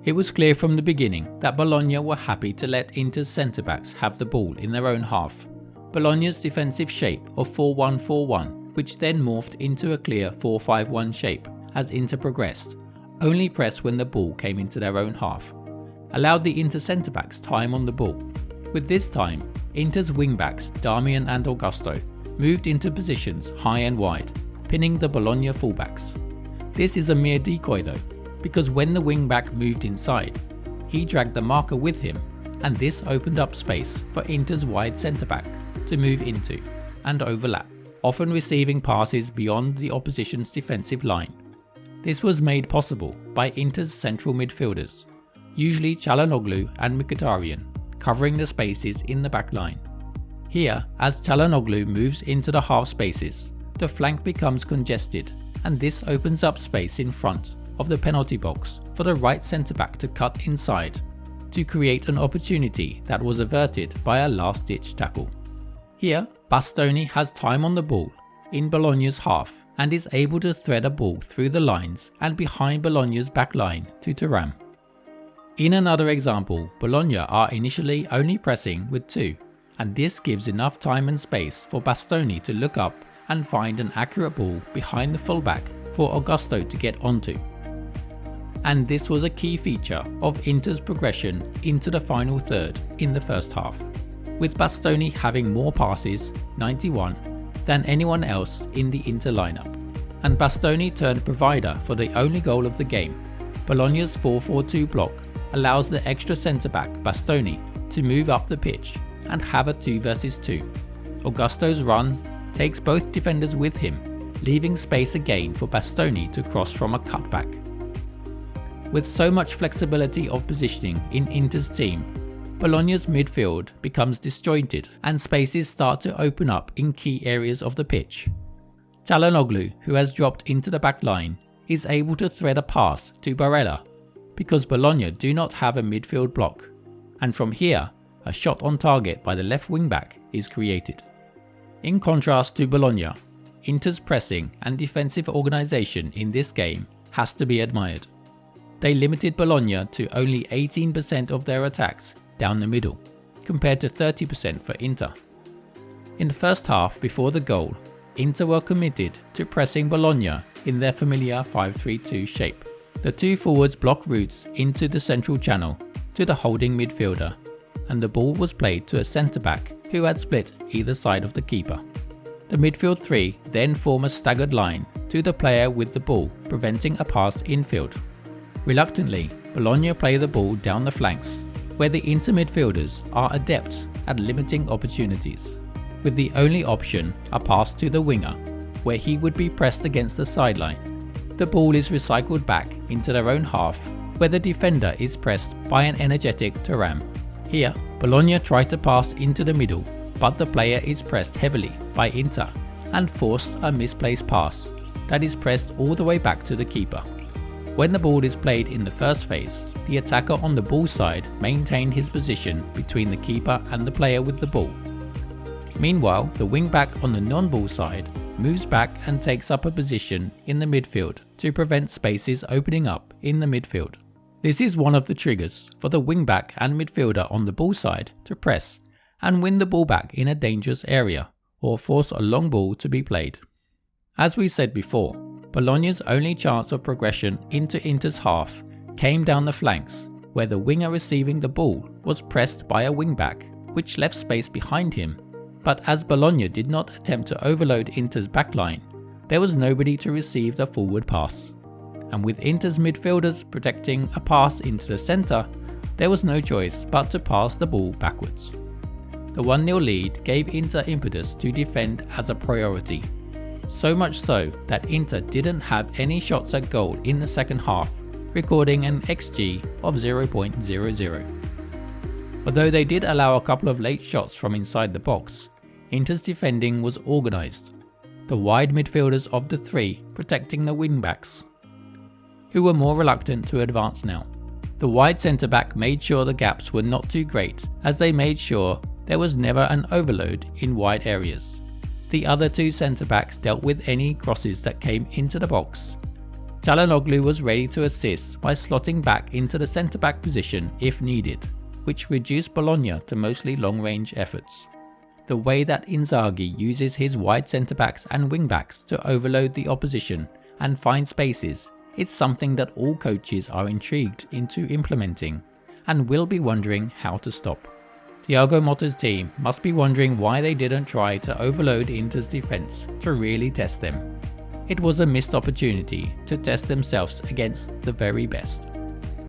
It was clear from the beginning that Bologna were happy to let Inter's centre-backs have the ball in their own half. Bologna's defensive shape of 4-1-4-1, which then morphed into a clear 4-5-1 shape as Inter progressed, only pressed when the ball came into their own half, allowed the Inter centre-backs time on the ball. With this time, Inter's wing-backs Damian and Augusto moved into positions high and wide, pinning the Bologna full-backs. This is a mere decoy though, because when the wing-back moved inside, he dragged the marker with him, and this opened up space for Inter's wide centre-back to move into and overlap, often receiving passes beyond the opposition's defensive line. This was made possible by Inter's central midfielders, usually Çalhanoğlu and Mkhitaryan, covering the spaces in the back line. Here, as Çalhanoğlu moves into the half spaces, the flank becomes congested, and this opens up space in front of the penalty box for the right centre-back to cut inside, to create an opportunity that was averted by a last-ditch tackle. Here, Bastoni has time on the ball in Bologna's half and is able to thread a ball through the lines and behind Bologna's back line to Thuram. In another example, Bologna are initially only pressing with two, and this gives enough time and space for Bastoni to look up and find an accurate ball behind the fullback for Augusto to get onto. And this was a key feature of Inter's progression into the final third in the first half, with Bastoni having more passes, 91, than anyone else in the Inter lineup, and Bastoni turned provider for the only goal of the game. Bologna's 4-4-2 block allows the extra centre-back Bastoni to move up the pitch and have a 2 versus 2. Augusto's run takes both defenders with him, leaving space again for Bastoni to cross from a cutback. With so much flexibility of positioning in Inter's team, Bologna's midfield becomes disjointed and spaces start to open up in key areas of the pitch. Çalhanoğlu, who has dropped into the back line, is able to thread a pass to Barella because Bologna do not have a midfield block, and from here, a shot on target by the left wing-back is created. In contrast to Bologna, Inter's pressing and defensive organisation in this game has to be admired. They limited Bologna to only 18% of their attacks down the middle, compared to 30% for Inter. In the first half before the goal, Inter were committed to pressing Bologna in their familiar 5-3-2 shape. The two forwards block routes into the central channel to the holding midfielder, and the ball was played to a centre-back who had split either side of the keeper. The midfield three then form a staggered line to the player with the ball, preventing a pass infield. Reluctantly, Bologna play the ball down the flanks, where the Inter midfielders are adept at limiting opportunities, with the only option a pass to the winger, where he would be pressed against the sideline. The ball is recycled back into their own half, where the defender is pressed by an energetic Thuram. Here, Bologna try to pass into the middle, but the player is pressed heavily by Inter and forced a misplaced pass that is pressed all the way back to the keeper. When the ball is played in the first phase, the attacker on the ball side maintained his position between the keeper and the player with the ball. Meanwhile, the wing-back on the non-ball side moves back and takes up a position in the midfield to prevent spaces opening up in the midfield. This is one of the triggers for the wing-back and midfielder on the ball side to press and win the ball back in a dangerous area or force a long ball to be played. As we said before, Bologna's only chance of progression into Inter's half came down the flanks, where the winger receiving the ball was pressed by a wing-back, which left space behind him. But as Bologna did not attempt to overload Inter's backline, there was nobody to receive the forward pass. And with Inter's midfielders protecting a pass into the centre, there was no choice but to pass the ball backwards. The 1-0 lead gave Inter impetus to defend as a priority. So much so that Inter didn't have any shots at goal in the second half, recording an XG of 0.00. Although they did allow a couple of late shots from inside the box, Inter's defending was organised, the wide midfielders of the three protecting the wing-backs, who were more reluctant to advance now. The wide centre-back made sure the gaps were not too great, as they made sure there was never an overload in wide areas. The other two centre-backs dealt with any crosses that came into the box. Çalhanoğlu was ready to assist by slotting back into the centre-back position if needed, which reduced Bologna to mostly long-range efforts. The way that Inzaghi uses his wide centre-backs and wing-backs to overload the opposition and find spaces is something that all coaches are intrigued into implementing and will be wondering how to stop. Thiago Motta's team must be wondering why they didn't try to overload Inter's defence to really test them. It was a missed opportunity to test themselves against the very best.